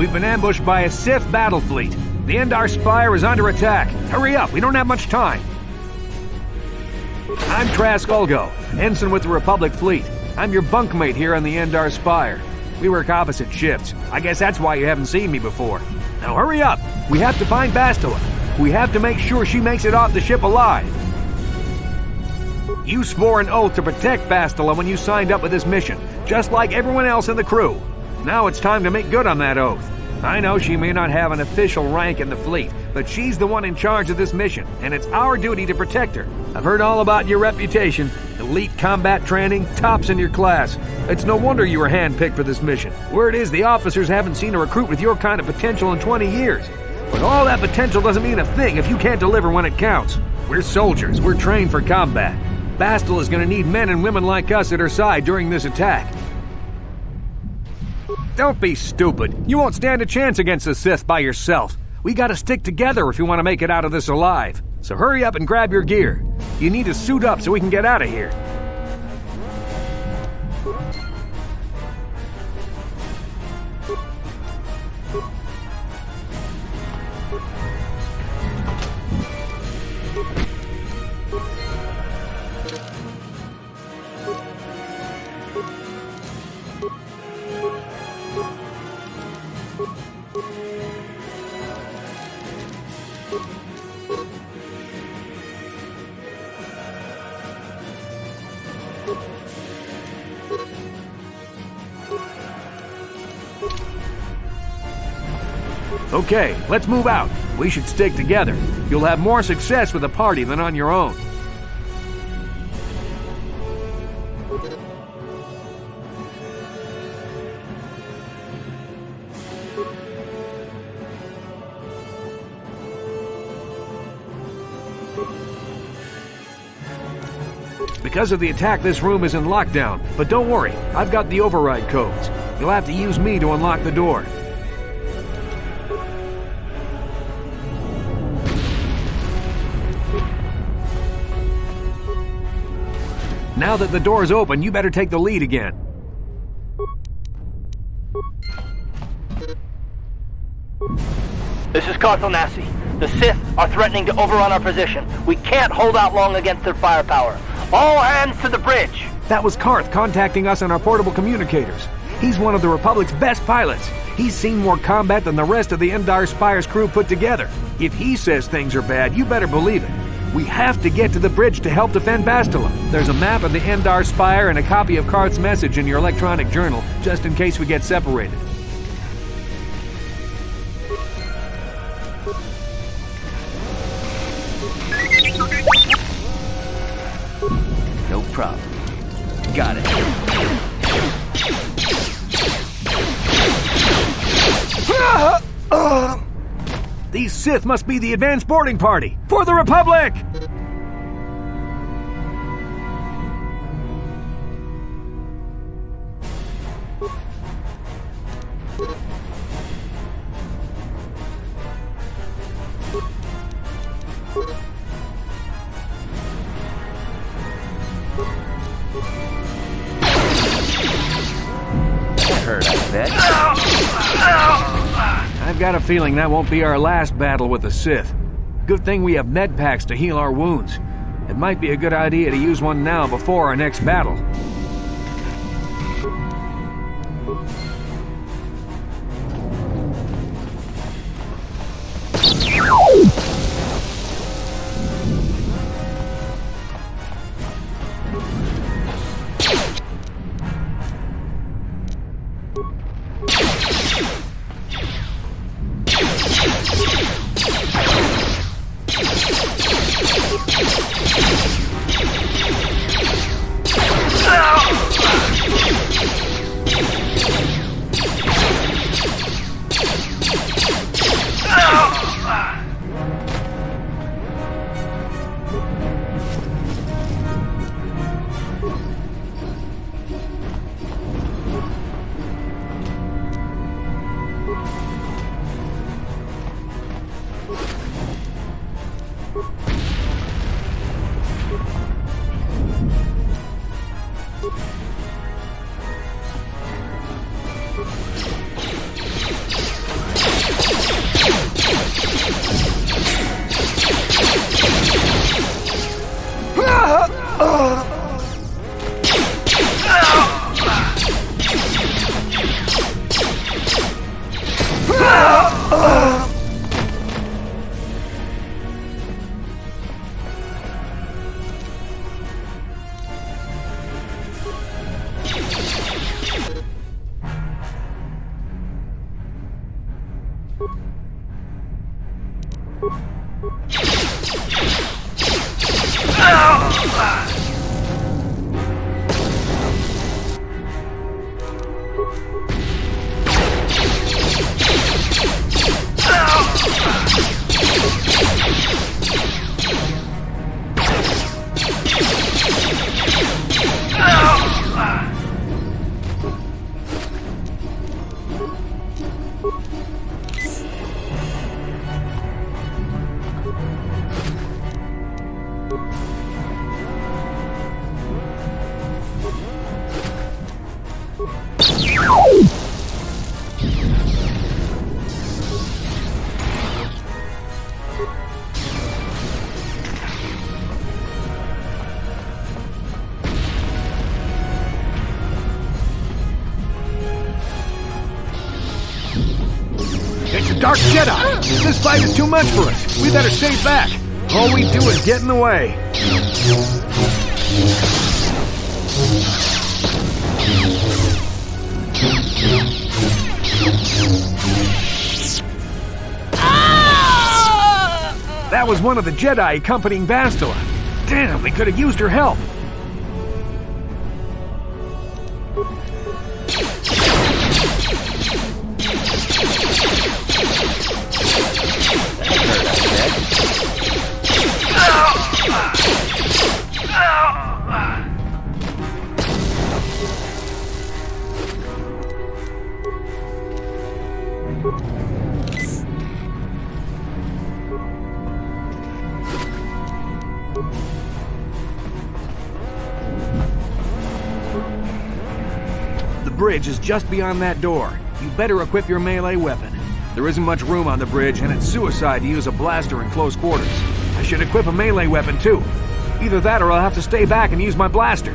We've been ambushed by a Sith battle fleet. The Endar Spire is under attack. Hurry up, we don't have much time. I'm Trask Ulgo, ensign with the Republic fleet. I'm your bunkmate here on the Endar Spire. We work opposite shifts. I guess that's why you haven't seen me before. Now hurry up! We have to find Bastila. We have to make sure she makes it off the ship alive. You swore an oath to protect Bastila when you signed up with this mission, just like everyone else in the crew. Now it's time to make good on that oath. I know she may not have an official rank in the fleet, but she's the one in charge of this mission, and it's our duty to protect her. I've heard all about your reputation. Elite combat training, tops in your class. It's no wonder you were handpicked for this mission. Word is the officers haven't seen a recruit with your kind of potential in 20 years. But all that potential doesn't mean a thing if you can't deliver when it counts. We're soldiers. We're trained for combat. Bastila is going to need men and women like us at her side during this attack. Don't be stupid. You won't stand a chance against the Sith by yourself. We gotta stick together if you want to make it out of this alive. So hurry up and grab your gear. You need to suit up so we can get out of here. Okay, let's move out. We should stick together. You'll have more success with a party than on your own. Because of the attack, this room is in lockdown. But don't worry, I've got the override codes. You'll have to use me to unlock the door. Now that the door's open, you better take the lead again. This is Carthonasi. The Sith are threatening to overrun our position. We can't hold out long against their firepower. All hands to the bridge! That was Karth contacting us on our portable communicators. He's one of the Republic's best pilots. He's seen more combat than the rest of the Endar Spire's crew put together. If he says things are bad, you better believe it. We have to get to the bridge to help defend Bastila. There's a map of the Endar Spire and a copy of Karth's message in your electronic journal, just in case we get separated. No problem. Got it. These Sith must be the advanced boarding party for the Republic! Hurt, I bet. I've got a feeling that won't be our last battle with the Sith. Good thing we have med packs to heal our wounds. It might be a good idea to use one now before our next battle. Dark Jedi! This fight is too much for us. We better stay back. All we do is get in the way. That was one of the Jedi accompanying Bastila. Damn, we could have used her help. The bridge is just beyond that door. You better equip your melee weapon. There isn't much room on the bridge, and it's suicide to use a blaster in close quarters. I should equip a melee weapon, too. Either that or I'll have to stay back and use my blaster.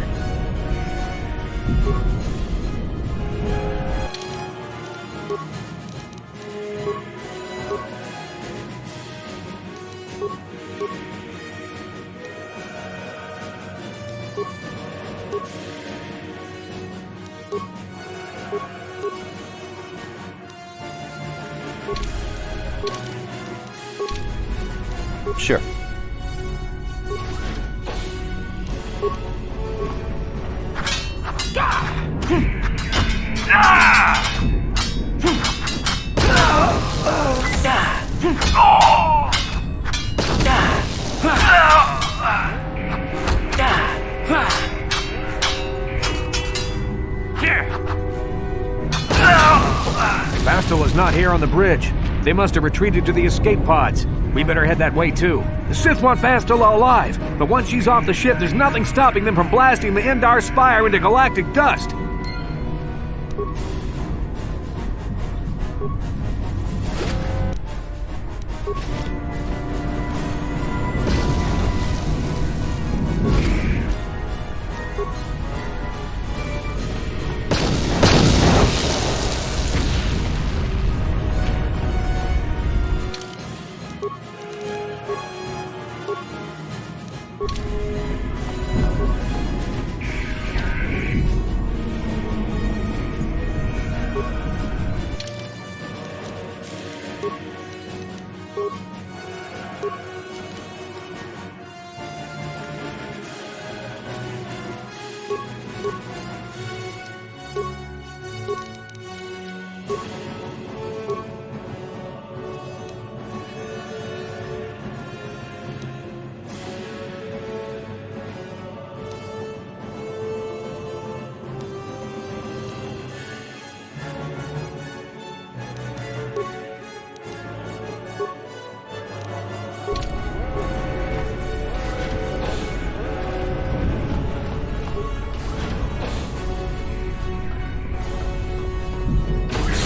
Sure. Bastila's not here on the bridge. They must have retreated to the escape pods. We better head that way too. The Sith want Bastila alive, but once she's off the ship, there's nothing stopping them from blasting the Endar Spire into galactic dust.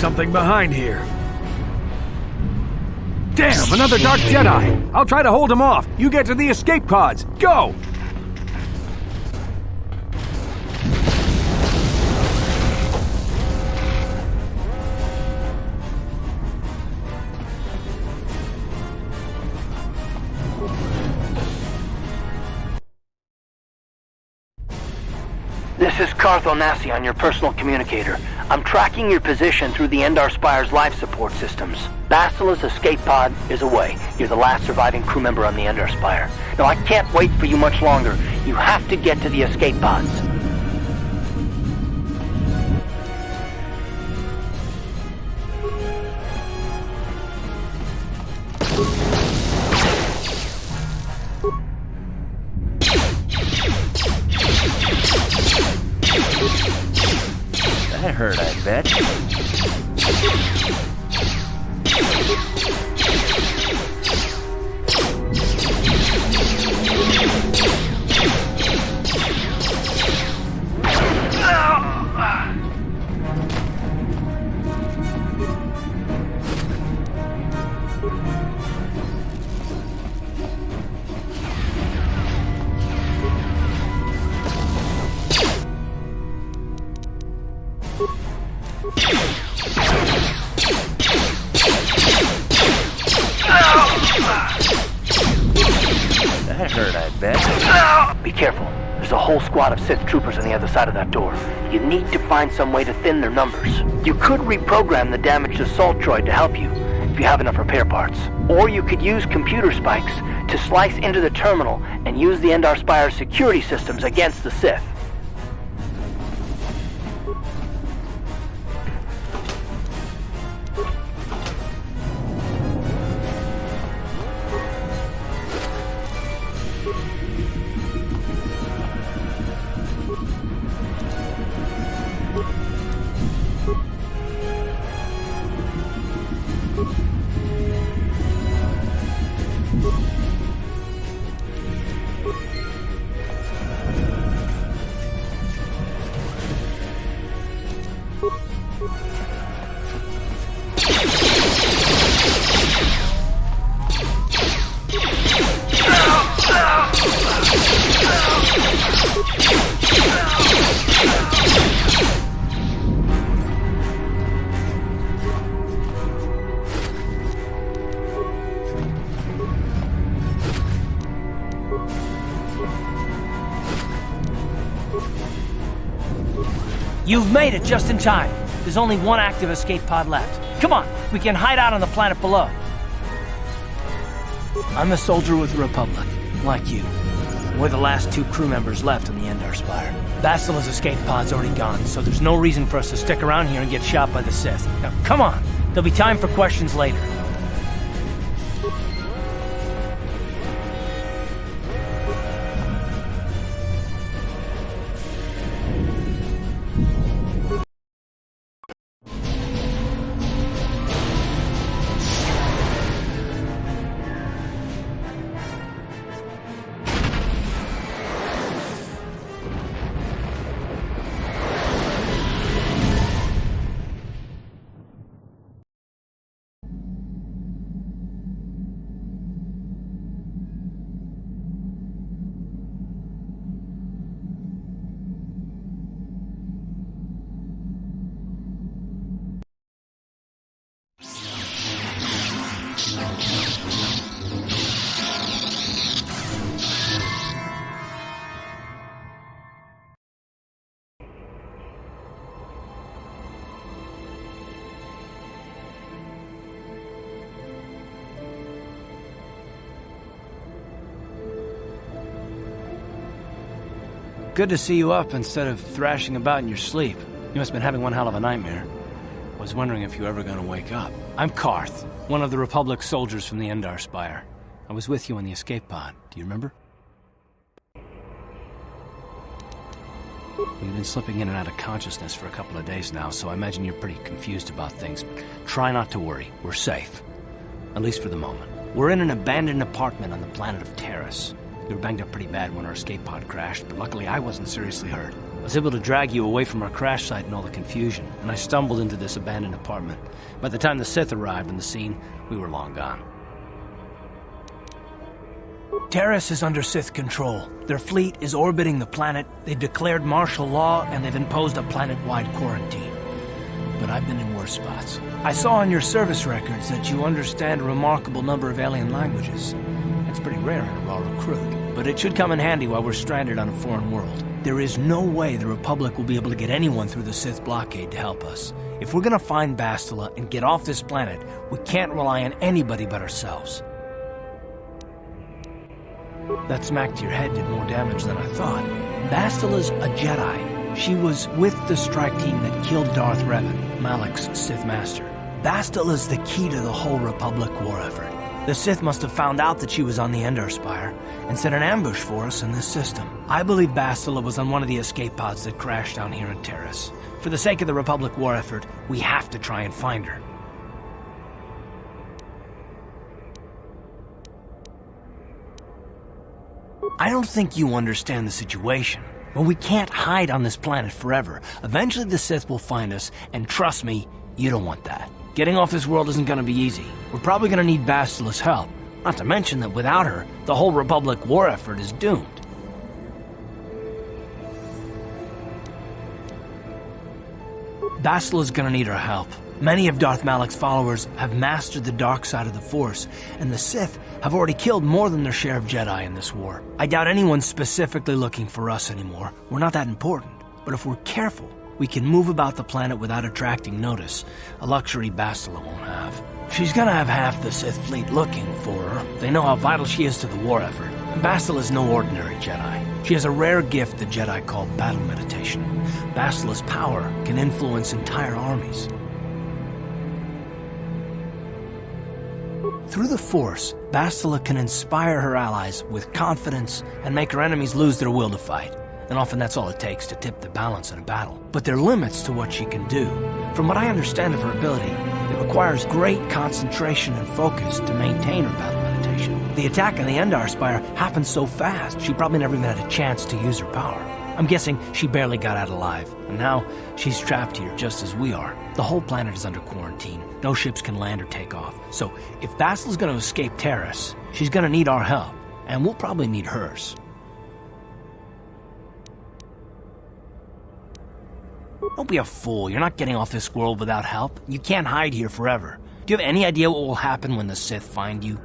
Something behind here. Damn, another Dark Jedi! I'll try to hold him off. You get to the escape pods. Go! This is Carthel Nassi on your personal communicator. I'm tracking your position through the Endar Spire's life support systems. Bastila's escape pod is away. You're the last surviving crew member on the Endar Spire. Now, I can't wait for you much longer. You have to get to the escape pods. That hurt, I bet. That hurt, I bet. Be careful. There's a whole squad of Sith troopers on the other side of that door. You need to find some way to thin their numbers. You could reprogram the damaged assault droid to help you. if you have enough repair parts. Or you could use computer spikes to slice into the terminal and use the Endar Spire's security systems against the Sith. You've made it just in time. There's only one active escape pod left. Come on, we can hide out on the planet below. I'm a soldier with the Republic, like you. We're the last 2 crew members left on the Endar Spire. Bastila's escape pod's already gone, so there's no reason for us to stick around here and get shot by the Sith. Now, come on! There'll be time for questions later. Good to see you up instead of thrashing about in your sleep. You must have been having one hell of a nightmare. Was wondering if you were ever gonna wake up. I'm Karth, one of the Republic soldiers from the Endar Spire. I was with you on the escape pod. Do you remember? We've been slipping in and out of consciousness for a couple of days now, so I imagine you're pretty confused about things. Try not to worry. We're safe. At least for the moment. We're in an abandoned apartment on the planet of Terrace. We were banged up pretty bad when our escape pod crashed, but luckily I wasn't seriously hurt. I was able to drag you away from our crash site and all the confusion, and I stumbled into this abandoned apartment. By the time the Sith arrived on the scene, we were long gone. Terrace is under Sith control. Their fleet is orbiting the planet, they've declared martial law, and they've imposed a planet-wide quarantine. But I've been in worse spots. I saw on your service records that you understand a remarkable number of alien languages. It's pretty rare in a raw recruit, but it should come in handy while we're stranded on a foreign world. There is no way the Republic will be able to get anyone through the Sith blockade to help us. If we're gonna find Bastila and get off this planet, we can't rely on anybody but ourselves. That smack to your head did more damage than I thought. Bastila's a Jedi. She was with the strike team that killed Darth Revan, Malak's Sith Master. Bastila's the key to the whole Republic war effort. The Sith must have found out that she was on the Endar Spire and set an ambush for us in this system. I believe Bastila was on one of the escape pods that crashed down here in Terrace. For the sake of the Republic war effort, we have to try and find her. I don't think you understand the situation. Well, we can't hide on this planet forever. Eventually the Sith will find us, and trust me, you don't want that. Getting off this world isn't gonna be easy. We're probably gonna need Bastila's help. Not to mention that without her, the whole Republic war effort is doomed. Bastila's gonna need our help. Many of Darth Malak's followers have mastered the dark side of the Force, and the Sith have already killed more than their share of Jedi in this war. I doubt anyone's specifically looking for us anymore. We're not that important. But if we're careful, we can move about the planet without attracting notice, a luxury Bastila won't have. She's gonna have half the Sith fleet looking for her. They know how vital she is to the war effort. And Bastila's no ordinary Jedi. She has a rare gift the Jedi call battle meditation. Bastila's power can influence entire armies. Through the Force, Bastila can inspire her allies with confidence and make her enemies lose their will to fight. And often that's all it takes to tip the balance in a battle. But there are limits to what she can do. From what I understand of her ability, it requires great concentration and focus to maintain her battle meditation. The attack on the Endar Spire happened so fast, she probably never even had a chance to use her power. I'm guessing she barely got out alive, and now she's trapped here just as we are. The whole planet is under quarantine. No ships can land or take off. So if Bastila's gonna escape Terrace, she's gonna need our help, and we'll probably need hers. Don't be a fool. You're not getting off this world without help. You can't hide here forever. Do you have any idea what will happen when the Sith find you?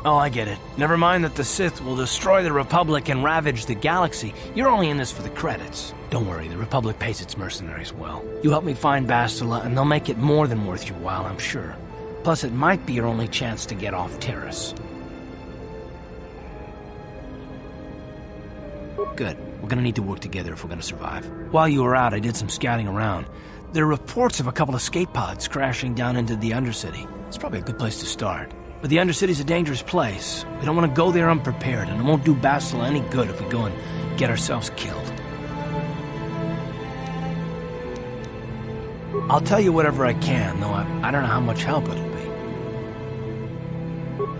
Oh, I get it. Never mind that the Sith will destroy the Republic and ravage the galaxy. You're only in this for the credits. Don't worry, the Republic pays its mercenaries well. You help me find Bastila, and they'll make it more than worth your while, I'm sure. Plus, it might be your only chance to get off Terrace. Good. We're gonna need to work together if we're gonna survive. While you were out, I did some scouting around. There are reports of a couple of escape pods crashing down into the Undercity. It's probably a good place to start. But the Undercity's a dangerous place. We don't want to go there unprepared, and it won't do Bastila any good if we go and get ourselves killed. I'll tell you whatever I can, though I don't know how much help it'll be.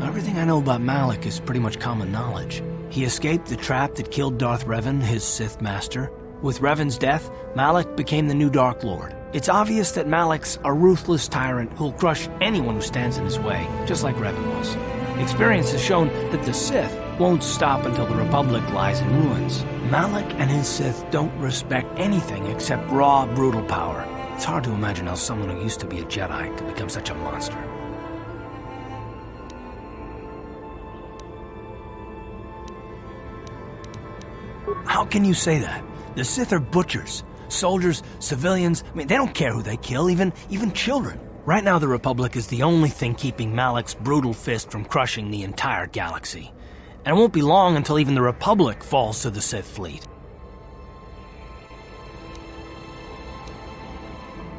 Everything I know about Malak is pretty much common knowledge. He escaped the trap that killed Darth Revan, his Sith master. With Revan's death, Malak became the new Dark Lord. It's obvious that Malak's a ruthless tyrant who'll crush anyone who stands in his way, just like Revan was. Experience has shown that the Sith won't stop until the Republic lies in ruins. Malak and his Sith don't respect anything except raw, brutal power. It's hard to imagine how someone who used to be a Jedi could become such a monster. How can you say that? The Sith are butchers. Soldiers, civilians, they don't care who they kill, even children. Right now the Republic is the only thing keeping Malak's brutal fist from crushing the entire galaxy. And it won't be long until even the Republic falls to the Sith fleet.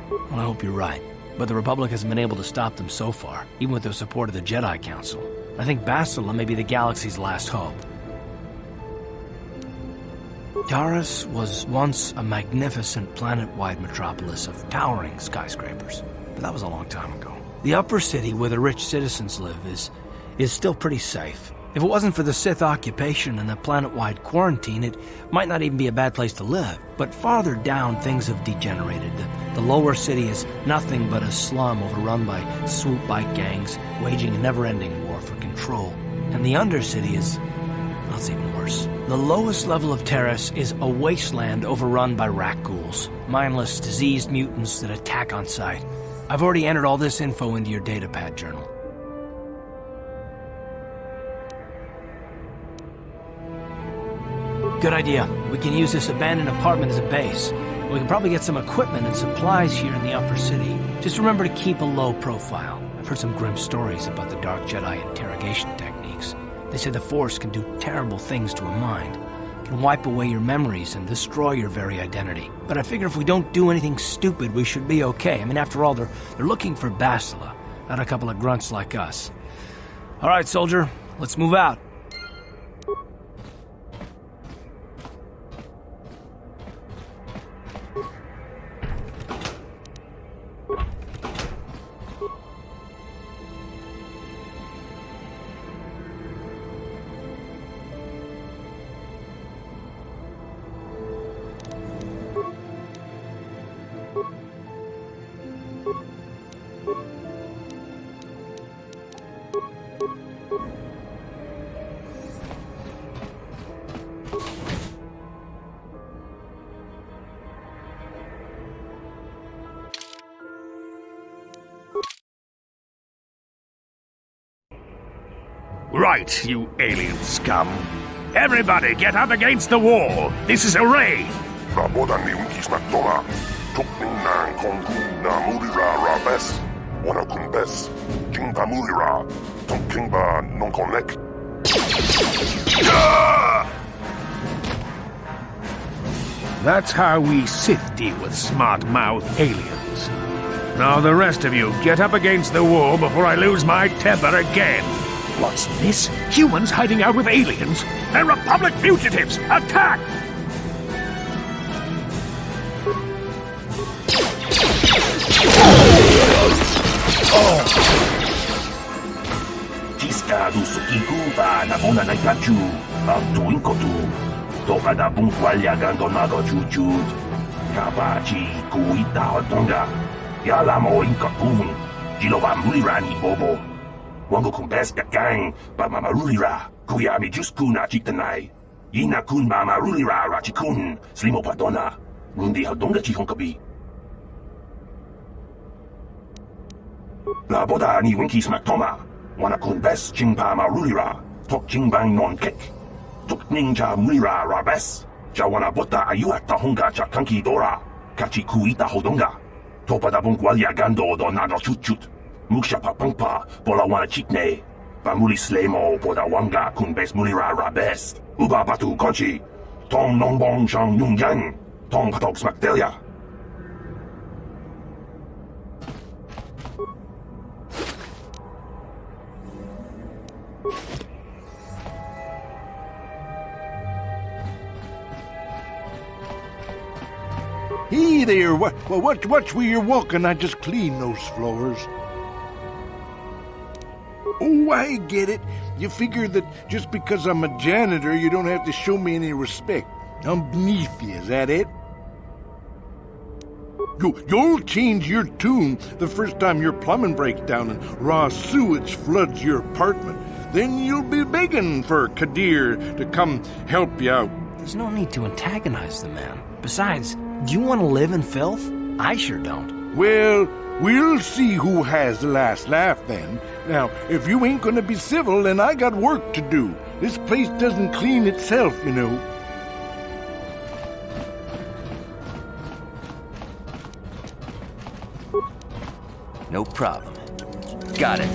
Well, I hope you're right. But the Republic hasn't been able to stop them so far, even with the support of the Jedi Council. I think Bastila may be the galaxy's last hope. Taris was once a magnificent planet-wide metropolis of towering skyscrapers, but that was a long time ago. The upper city where the rich citizens live is still pretty safe. If it wasn't for the Sith occupation and the planet-wide quarantine, it might not even be a bad place to live. But farther down, things have degenerated. The lower city is nothing but a slum overrun by swoop bike gangs, waging a never-ending war for control. And the undercity is... well, it's even worse. The lowest level of Terrace is a wasteland overrun by rat ghouls, mindless, diseased mutants that attack on sight. I've already entered all this info into your datapad journal. Good idea. We can use this abandoned apartment as a base. We can probably get some equipment and supplies here in the upper city. Just remember to keep a low profile. I've heard some grim stories about the Dark Jedi interrogation techniques. They say the Force can do terrible things to a mind. It can wipe away your memories and destroy your very identity. But I figure if we don't do anything stupid, we should be okay. After all, they're looking for Bastila, not a couple of grunts like us. All right, soldier, let's move out. Right, you alien scum. Everybody, get up against the wall. This is a raid. Raboda ni unkis magtoma. Tukning nang kongku na mulira rabes. Wana kumbes. Jingba mulira. Tongkingba non connect. That's how we Sith deal with smart-mouth aliens. Now the rest of you, get up against the wall before I lose my temper again. What's this? Humans hiding out with aliens? They're Republic fugitives! Attack! Jiska du sukiku ba na bona na kachu. Tuin kotu. Toka da bungwalya gandonago chuchut. Kabachi kuita hotonga. Yalamo inkakun. Jiloba mulirani bobo. Wango kumbes gang ba mamarulira. Kuyami juskuna chitanai. Ina kun ba marulira rachikun. Slimo padona. Rundi hodonga chihonkabi. La boda ni winki smaktoma. Wana kun bes chingpa marulira. Tok chingbang non kek. Tuk ninja mulira rabes. Jawana bota ayuat tahonga cha kanki dora. Kachi kuita hodonga. Topa da bungwalya gando do nago chutchut. Muksha papangpa pola wana chitne. Pamuli slemo poda wanga kun bes mulira rabes. Uba batu konchi. Tong nongbong shang yung yang. Tong patok smakdelia. Hey there, watch where you're walking. I just cleaned those floors. Oh, I get it. You figure that just because I'm a janitor, you don't have to show me any respect. I'm beneath you, is that it? You'll change your tune the first time your plumbing breaks down and raw sewage floods your apartment. Then you'll be begging for Kadir to come help you out. There's no need to antagonize the man. Besides, do you want to live in filth? I sure don't. Well, we'll see who has the last laugh then. Now, if you ain't gonna be civil, then I got work to do. This place doesn't clean itself, you know. No problem. Got it.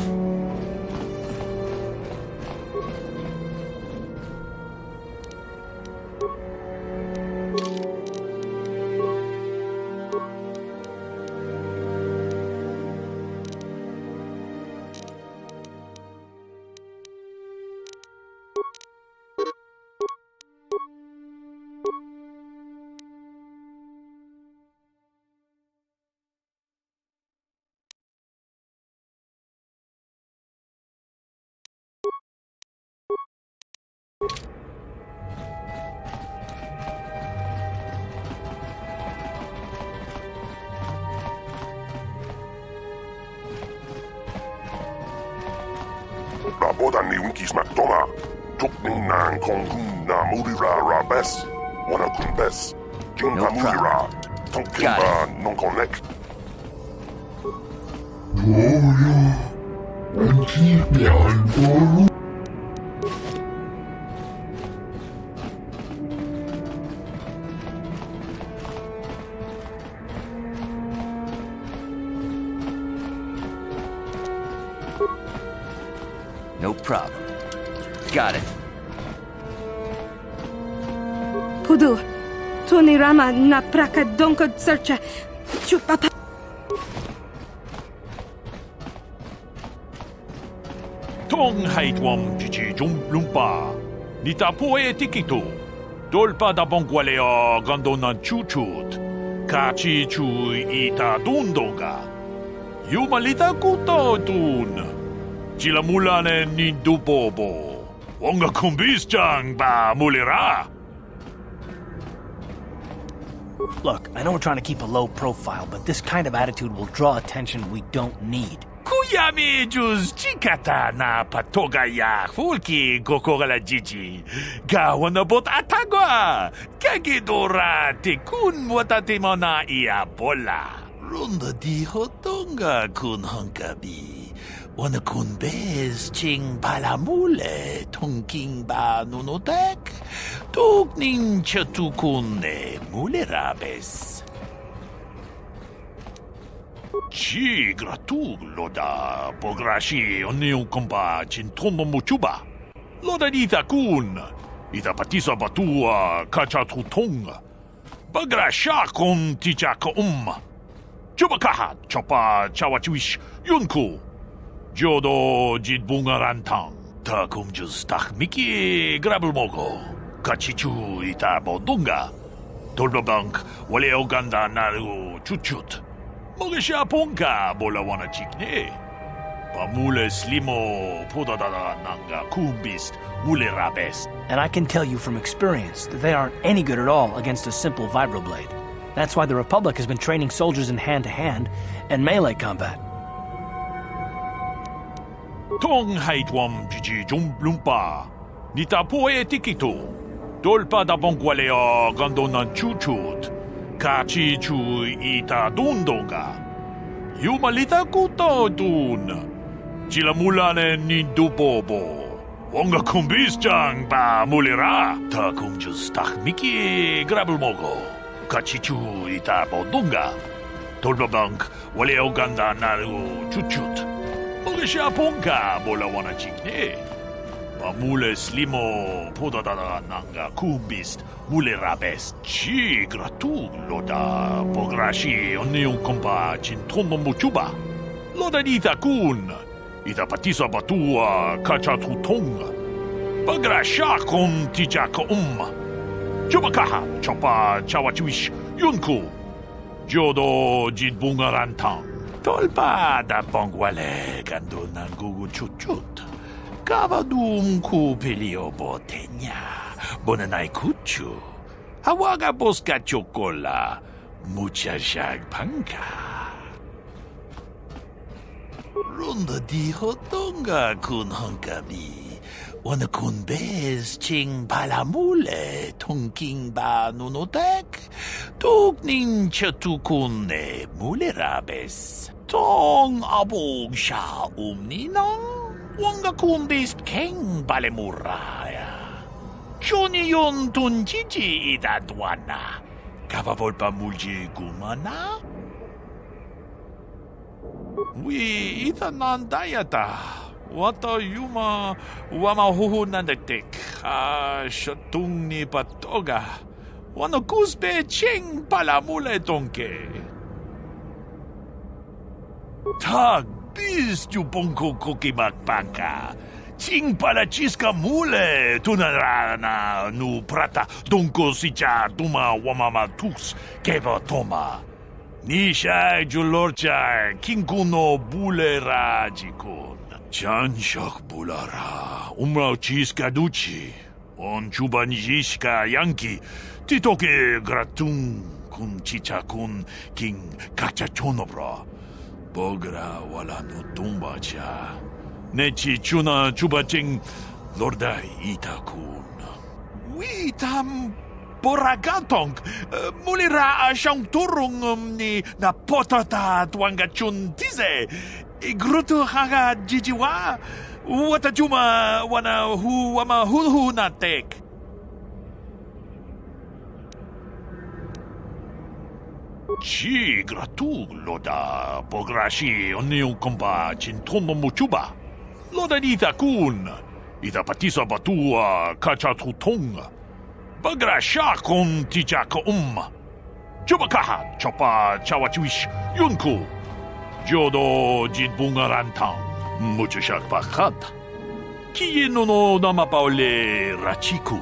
Raboda ni unkis magtoma. Tukning nang kongku na mulira rabes. Wana kumbes. Jingba No mulira. Got Tongkingba non connect. No problem. Got it. Pudu, Tony Rama na praka donko searcha. Chupapa. Tong haitwam chichi lumpa. Nitapoe tikito. Dolpa da bongwaleo gandona chuchut. Kachi chui ita dundonga. Yumalita kuto tun. Chilamulane nindubobo. Wonga kumbis ba mulira. Look, I know we're trying to keep a low profile, but this kind of attitude will draw attention we don't need. Kuyami juz chikata na patoga ya fulki kokogala jiji. Gawanabot atagwa. Kagidora tikun watatimona ia bola. Ronda di hotonga kun hankabi. Wana kunbez ching palamule tongking ba nunotek. Tukning chatukune mulerabes. Ci gratug loda pograshi onion komba chintono muchuba. Loda dita kun. Ita patisa batua kacha tutonga. Bagrasha kon tichaka Chubakaha chopa chawachuish yunku. Jodo jidbungarantang. Ta kumjus tak miki grabelmogo. Kachichu ita bodunga. Tolbabank wale oganda naru chuchut. Mogesha ponka bola wana chikne. Pamule slimo podadada nanga kumbist mule rabest. And I can tell you from experience that they aren't any good at all against a simple vibroblade. That's why the Republic has been training soldiers in hand-to-hand and melee combat. Tong haitwam jiji jumblumpa. Nita poe tikito. Dolpa da bongwalea gandona chuchut. Kachi chu ita dundonga. Yumalita kuto dun. Chilamulane ni dubobo. Wonga kumbisjang ba mulira. Ta kumjus tak miki grabelmogo. Kachichu ita bodunga. Tolbabank wale oganda naru chuchut. Mogesha ponka bola wana chikne. Pamule slimo podadada nanga kumbist mule rabest. Chi gratug loda pograshi onion komba chintono muchuba. Loda dita kun. Ita patisa batua kacha tutonga. Bagrasha kon tijaka Chubakaha chopa chawachuish yunku. Jodo jidbungarantang. Tolpa da bongwale gando nangugu chuchut. Kavadum kupilio botenya. Bonanai kuchu. Hawaga boska chocola. Mucha shag panka. Ronda di hotonga kun honkabi. Wana kun bez ching palamule tongking ba nunotek. Tukning chatukune mulerabes. Tong abog sha ninang. Wanga kun bez keng balemuraya. Johnny yon tunjiji idadwana. Kavavolpa mulji gumana. We ita nandayata. Wata yuma wama huhu nandektek. Shatung ni patoga. Wano kusbe ching palamule tonke. Tag bis jupongko kokimakpaka. Ching palachiska mule tunarana nu prata donko sicha tuma wamama tux keva toma. Nisha julorcha kinkuno bule rajikon. Chanshak bulara umrao chiska duchi. On chubanjishka yanki titoke gratun kun chicha kun king kachachonobra. Bogra wala no tumba cha. Nechi chuna chubaching lordai itakun. Witam boragatong mulira siyang turong ni na potata tuangachun tize. Igruto haga jijiwa. Watajuma wana hu wama hulhu natek. Chi gratug loda pograshi onion komba chintono muchuba. Loda dita kun. Ita patisa batua kacha tutonga. Bagrasha kon tijaka Chubakaha chopa chawachuish yunku. Jodo jidbungarantang. Muchashak bakhat. Kieno no namapaole rachikun.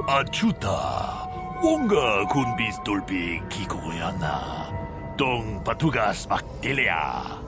Achuta. Wonga kunbis dolpi kikoyana. Dong patugas baktelia.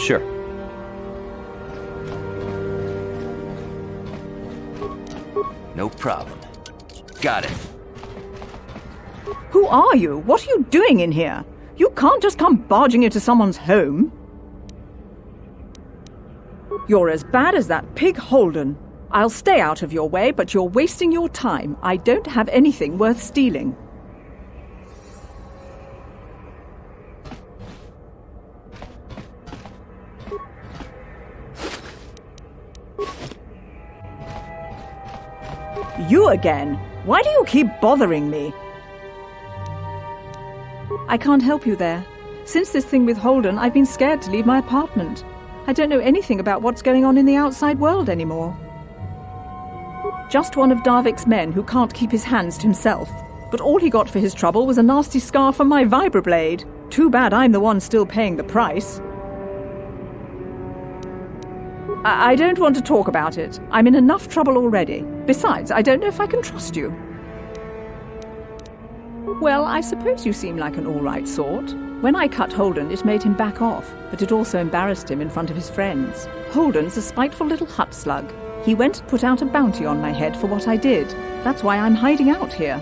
Sure. No problem. Got it. Who are you? What are you doing in here? You can't just come barging into someone's home. You're as bad as that pig Holden. I'll stay out of your way, but you're wasting your time. I don't have anything worth stealing. You again? Why do you keep bothering me? I can't help you there. Since this thing with Holden, I've been scared to leave my apartment. I don't know anything about what's going on in the outside world anymore. Just one of Darvik's men who can't keep his hands to himself. But all he got for his trouble was a nasty scar from my vibroblade. Too bad I'm the one still paying the price. I don't want to talk about it. I'm in enough trouble already. Besides, I don't know if I can trust you. Well, I suppose you seem like an all-right sort. When I cut Holden, it made him back off, but it also embarrassed him in front of his friends. Holden's a spiteful little hut slug. He went and put out a bounty on my head for what I did. That's why I'm hiding out here.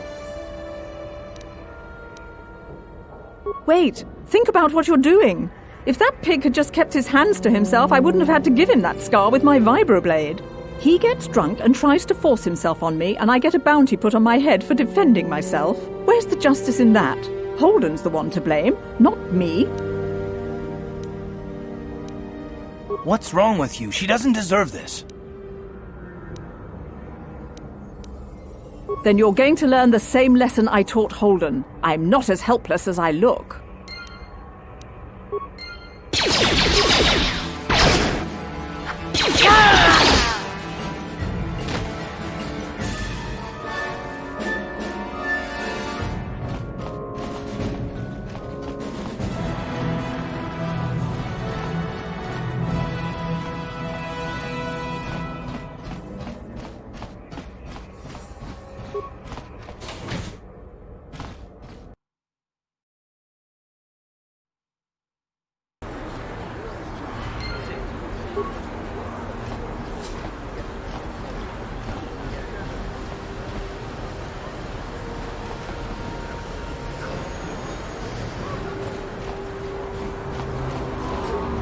Wait, think about what you're doing. If that pig had just kept his hands to himself, I wouldn't have had to give him that scar with my vibroblade. He gets drunk and tries to force himself on me, and I get a bounty put on my head for defending myself. Where's the justice in that? Holden's the one to blame, not me. What's wrong with you? She doesn't deserve this. Then you're going to learn the same lesson I taught Holden. I'm not as helpless as I look.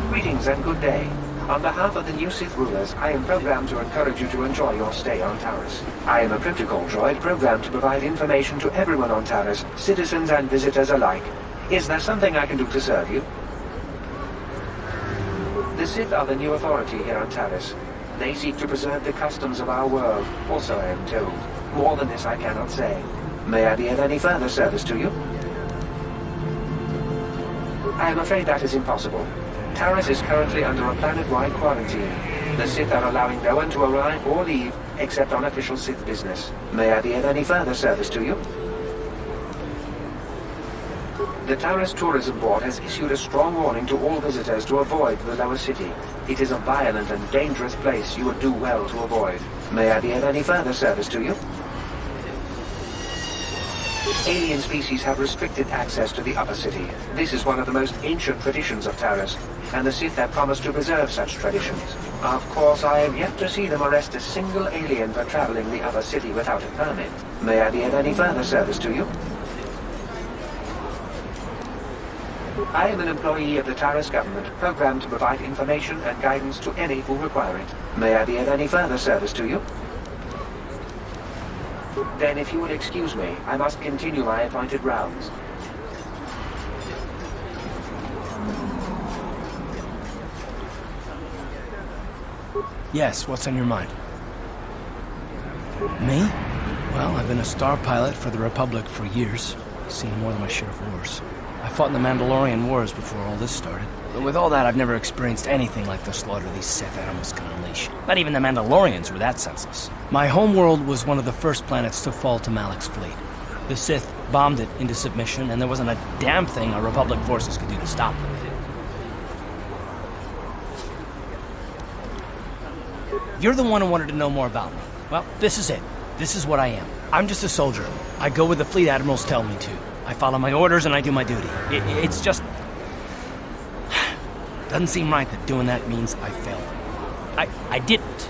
Greetings and good day. On behalf of the new Sith rulers, I am programmed to encourage you to enjoy your stay on Taris. I am a protocol droid programmed to provide information to everyone on Taris, citizens and visitors alike. Is there something I can do to serve you? The Sith are the new authority here on Taris. They seek to preserve the customs of our world, also I am told. More than this I cannot say. May I be of any further service to you? I am afraid that is impossible. Taris is currently under a planet-wide quarantine. The Sith are allowing no one to arrive or leave, except on official Sith business. May I be of any further service to you? The Taris Tourism Board has issued a strong warning to all visitors to avoid the lower city. It is a violent and dangerous place you would do well to avoid. May I be of any further service to you? Alien species have restricted access to the upper city. This is one of the most ancient traditions of Taris, and the Sith have promised to preserve such traditions. Of course, I have yet to see them arrest a single alien for traveling the upper city without a permit. May I be of any further service to you? I am an employee of the Taris government, programmed to provide information and guidance to any who require it. May I be of any further service to you? Then if you will excuse me, I must continue my appointed rounds. Yes, what's on your mind? Me? Well, I've been a star pilot for the Republic for years. Seen more than my share of wars. I fought in the Mandalorian Wars before all this started. But with all that, I've never experienced anything like the slaughter these Sith animals can unleash. Not even the Mandalorians were that senseless. My homeworld was one of the first planets to fall to Malak's fleet. The Sith bombed it into submission, and there wasn't a damn thing our Republic forces could do to stop them. You're the one who wanted to know more about me. Well, this is it. This is what I am. I'm just a soldier. I go where the fleet admirals tell me to. I follow my orders and I do my duty. It's just... Doesn't seem right that doing that means I failed. I didn't.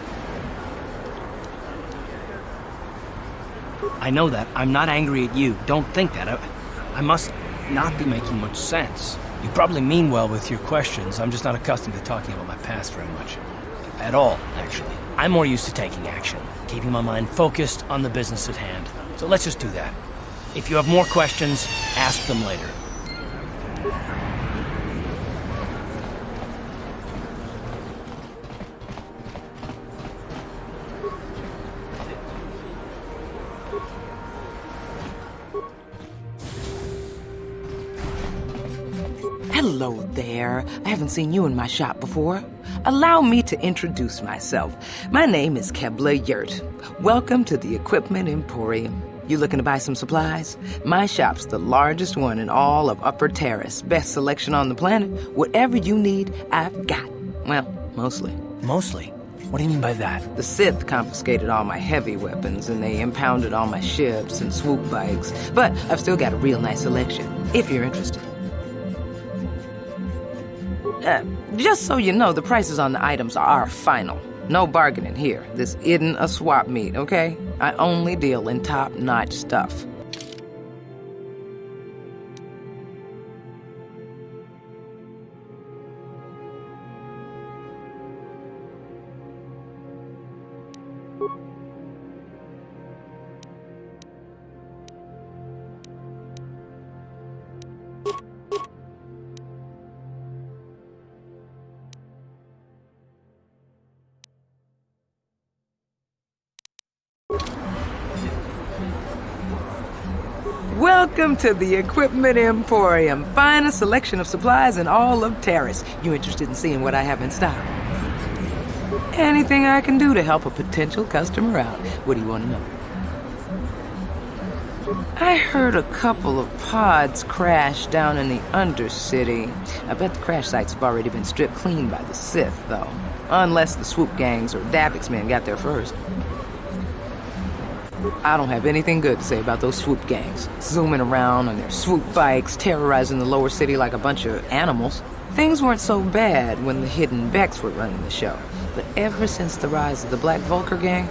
I know that. I'm not angry at you. Don't think that. I must not be making much sense. You probably mean well with your questions. I'm just not accustomed to talking about my past very much. At all, actually. I'm more used to taking action, keeping my mind focused on the business at hand. So let's just do that. If you have more questions, ask them later. Hello there. I haven't seen you in my shop before. Allow me to introduce myself. My name is Kebla Yurt. Welcome to the Equipment Emporium. You looking to buy some supplies? My shop's the largest one in all of Upper Terrace. Best selection on the planet. Whatever you need, I've got. Well, mostly. Mostly? What do you mean by that? The Sith confiscated all my heavy weapons, and they impounded all my ships and swoop bikes. But I've still got a real nice selection, if you're interested. Just so you know, the prices on the items are final. No bargaining here. This isn't a swap meet, okay? I only deal in top-notch stuff. Welcome to the Equipment Emporium. Finest selection of supplies in all of Terrace. You interested in seeing what I have in stock? Anything I can do to help a potential customer out. What do you want to know? I heard a couple of pods crash down in the Undercity. I bet the crash sites have already been stripped clean by the Sith, though. Unless the swoop gangs or Davik's men got there first. I don't have anything good to say about those swoop gangs. Zooming around on their swoop bikes, terrorizing the lower city like a bunch of animals. Things weren't so bad when the Hidden Becks were running the show. But ever since the rise of the Black Vulcar gang,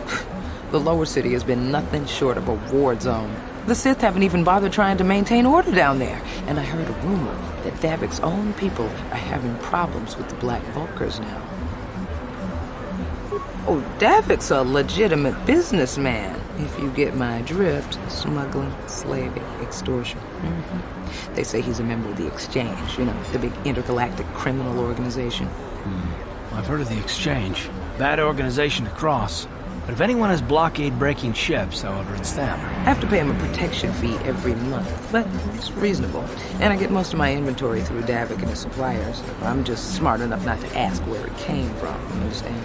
the lower city has been nothing short of a war zone. The Sith haven't even bothered trying to maintain order down there. And I heard a rumor that Davik's own people are having problems with the Black Vulcars now. Oh, Davik's a legitimate businessman, if you get my drift. Smuggling, slaving, extortion. They say he's a member of the Exchange, you know, the big intergalactic criminal organization. I've heard of the Exchange. Bad organization to cross. But if anyone has blockade-breaking ships, however, it's them. I have to pay him a protection fee every month, but it's reasonable. And I get most of my inventory through Davik and his suppliers. I'm just smart enough not to ask where it came from, you understand?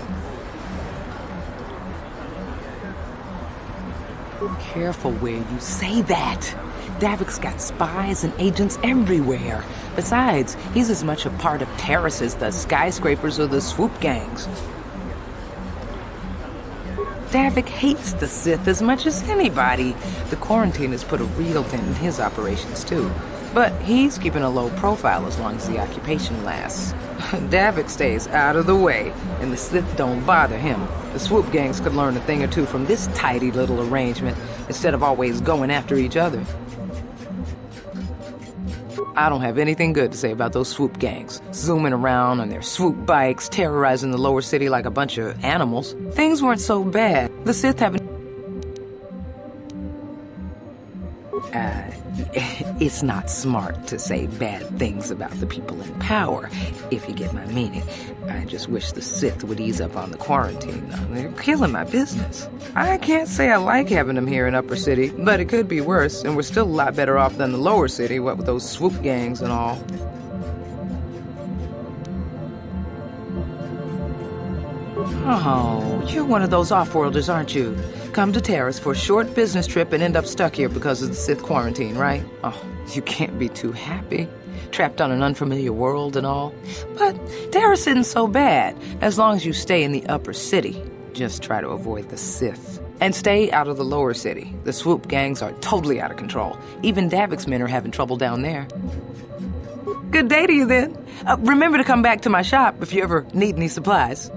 Careful where you say that. Davik's got spies and agents everywhere. Besides, he's as much a part of Terrace as the skyscrapers or the swoop gangs. Davik hates the Sith as much as anybody. The quarantine has put a real dent in his operations, too. But he's keeping a low profile as long as the occupation lasts. Davik stays out of the way, and the Sith don't bother him. The swoop gangs could learn a thing or two from this tidy little arrangement, instead of always going after each other. I don't have anything good to say about those swoop gangs. Zooming around on their swoop bikes, terrorizing the lower city like a bunch of animals. Things weren't so bad. The Sith haven't... It's not smart to say bad things about the people in power, if you get my meaning. I just wish the Sith would ease up on the quarantine, though. They're killing my business. I can't say I like having them here in Upper City, but it could be worse, and we're still a lot better off than the Lower City, what with those swoop gangs and all. Oh, you're one of those off-worlders, aren't you? Come to Terrace for a short business trip and end up stuck here because of the Sith quarantine, right? Oh, you can't be too happy. Trapped on an unfamiliar world and all. But Terrace isn't so bad, as long as you stay in the Upper City. Just try to avoid the Sith. And stay out of the Lower City. The swoop gangs are totally out of control. Even Davik's men are having trouble down there. Good day to you, then. Remember to come back to my shop if you ever need any supplies.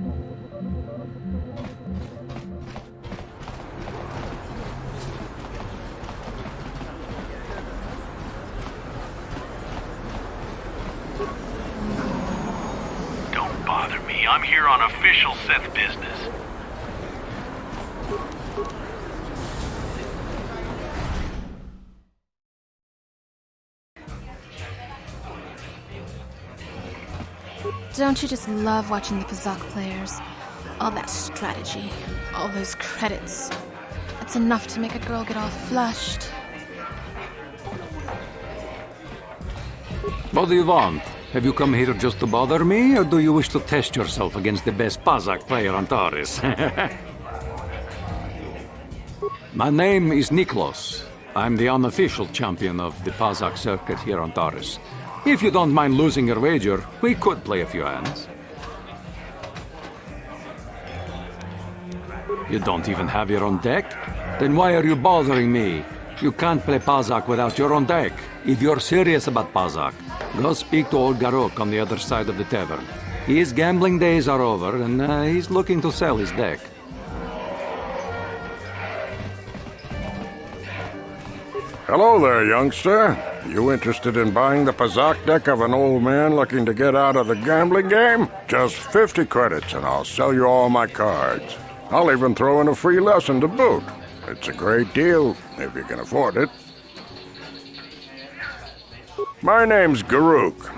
Don't bother me. I'm here on official Sith business. Don't you just love watching the Pazak players? All that strategy, all those credits. It's enough to make a girl get all flushed. What do you want? Have you come here just to bother me, or do you wish to test yourself against the best Pazak player on Taris? My name is Niklos. I'm the unofficial champion of the Pazak circuit here on Taris. If you don't mind losing your wager, we could play a few hands. You don't even have your own deck? Then why are you bothering me? You can't play Pazak without your own deck. If you're serious about Pazak, go speak to old Garok on the other side of the tavern. His gambling days are over, and he's looking to sell his deck. Hello there, youngster. You interested in buying the Pazak deck of an old man looking to get out of the gambling game? Just 50 credits and I'll sell you all my cards. I'll even throw in a free lesson to boot. It's a great deal, if you can afford it. My name's Garuk.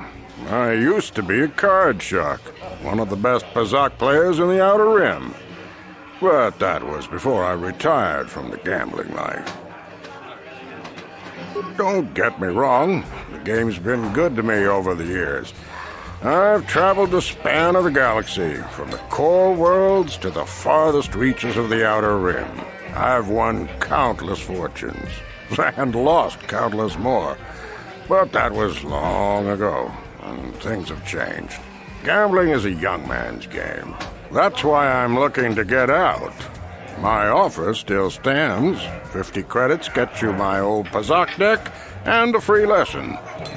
I used to be a card shark, one of the best Pazak players in the Outer Rim. But that was before I retired from the gambling life. Don't get me wrong, the game's been good to me over the years. I've traveled the span of the galaxy, from the core worlds to the farthest reaches of the Outer Rim. I've won countless fortunes, and lost countless more. But that was long ago, and things have changed. Gambling is a young man's game. That's why I'm looking to get out. My offer still stands. 50 credits gets you my old Pazak deck and a free lesson.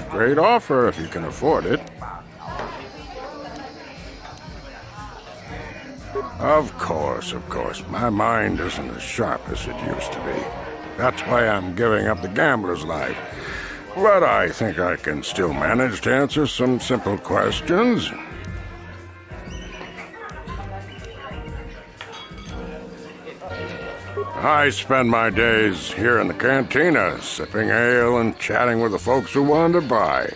Great offer if you can afford it. Of course. My mind isn't as sharp as it used to be. That's why I'm giving up the gambler's life. But I think I can still manage to answer some simple questions. I spend my days here in the cantina, sipping ale and chatting with the folks who wander by.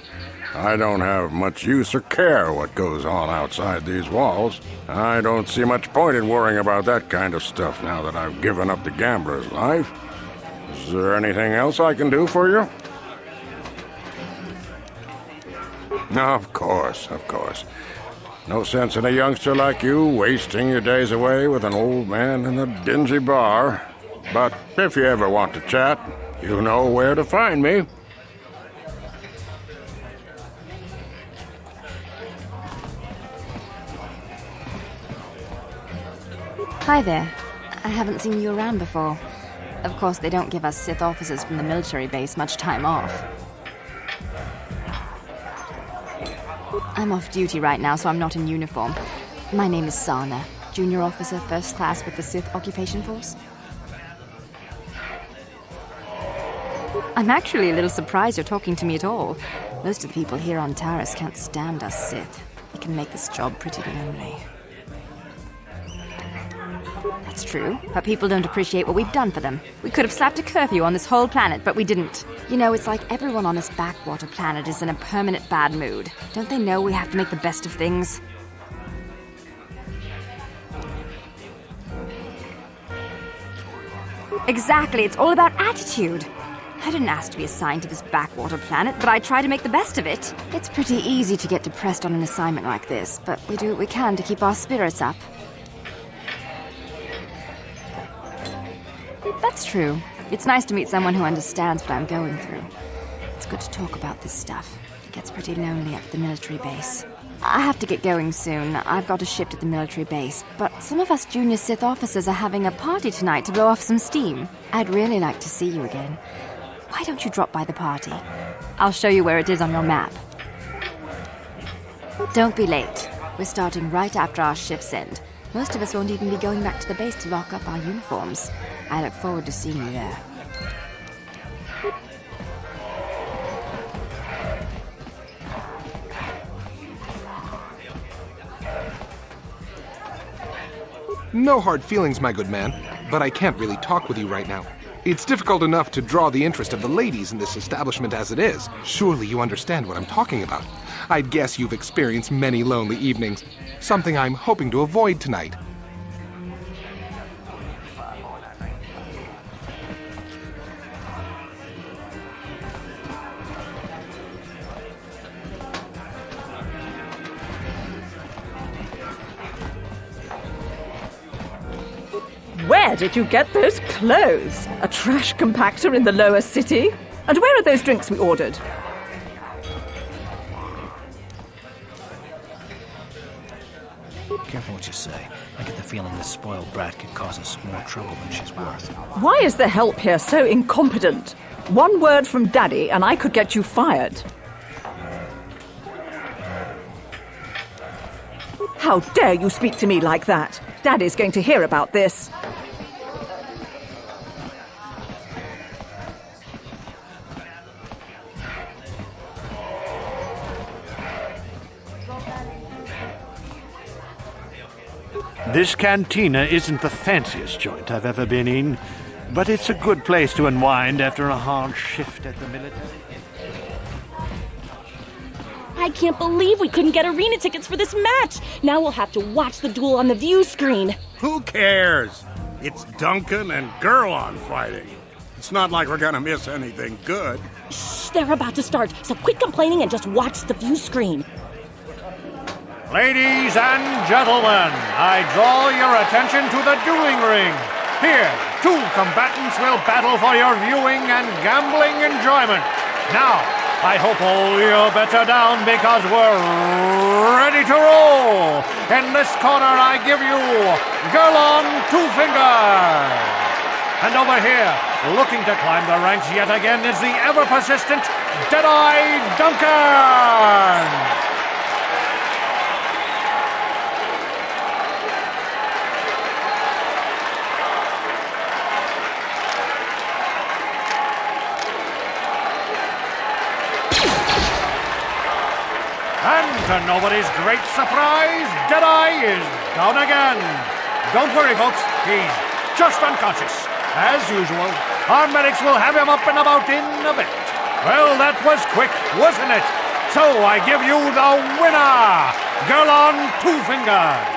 I don't have much use or care what goes on outside these walls. I don't see much point in worrying about that kind of stuff now that I've given up the gambler's life. Is there anything else I can do for you? Of course. No sense in a youngster like you wasting your days away with an old man in a dingy bar. But if you ever want to chat, you know where to find me. Hi there. I haven't seen you around before. Of course, they don't give us Sith officers from the military base much time off. I'm off duty right now, so I'm not in uniform. My name is Sana, junior officer, first class with the Sith Occupation Force. I'm actually a little surprised you're talking to me at all. Most of the people here on Taris can't stand us Sith. It can make this job pretty lonely. That's true, but people don't appreciate what we've done for them. We could have slapped a curfew on this whole planet, but we didn't. You know, it's like everyone on this backwater planet is in a permanent bad mood. Don't they know we have to make the best of things? Exactly, it's all about attitude. I didn't ask to be assigned to this backwater planet, but I try to make the best of it. It's pretty easy to get depressed on an assignment like this, but we do what we can to keep our spirits up. That's true. It's nice to meet someone who understands what I'm going through. It's good to talk about this stuff. It gets pretty lonely at the military base. I have to get going soon. I've got a shift at the military base, but some of us junior Sith officers are having a party tonight to blow off some steam. I'd really like to see you again. Why don't you drop by the party? I'll show you where it is on your map. Don't be late. We're starting right after our shift's end. Most of us won't even be going back to the base to lock up our uniforms. I look forward to seeing you there. No hard feelings, my good man, but I can't really talk with you right now. It's difficult enough to draw the interest of the ladies in this establishment as it is. Surely you understand what I'm talking about. I'd guess you've experienced many lonely evenings, something I'm hoping to avoid tonight. Where did you get those clothes? A trash compactor in the lower city? And where are those drinks we ordered? Careful what you say. I get the feeling this spoiled brat could cause us more trouble than she's worth. Why is the help here so incompetent? One word from Daddy and I could get you fired. How dare you speak to me like that? Daddy's going to hear about this. This cantina isn't the fanciest joint I've ever been in, but it's a good place to unwind after a hard shift at the military. I can't believe we couldn't get arena tickets for this match. Now we'll have to watch the duel on the view screen. Who cares? It's Duncan and Gurlon fighting. It's not like we're gonna miss anything good. Shh, they're about to start, so quit complaining and just watch the view screen. Ladies and gentlemen, I draw your attention to the dueling ring. Here, two combatants will battle for your viewing and gambling enjoyment. Now, I hope all your bets are down because we're ready to roll. In this corner, I give you Gurlon Two Fingers. And over here, looking to climb the ranks yet again, is the ever-persistent Deadeye Duncan. And to nobody's great surprise, Deadeye is down again. Don't worry, folks. He's just unconscious. As usual, our medics will have him up and about in a bit. Well, that was quick, wasn't it? So I give you the winner, Gurlon Two Fingers.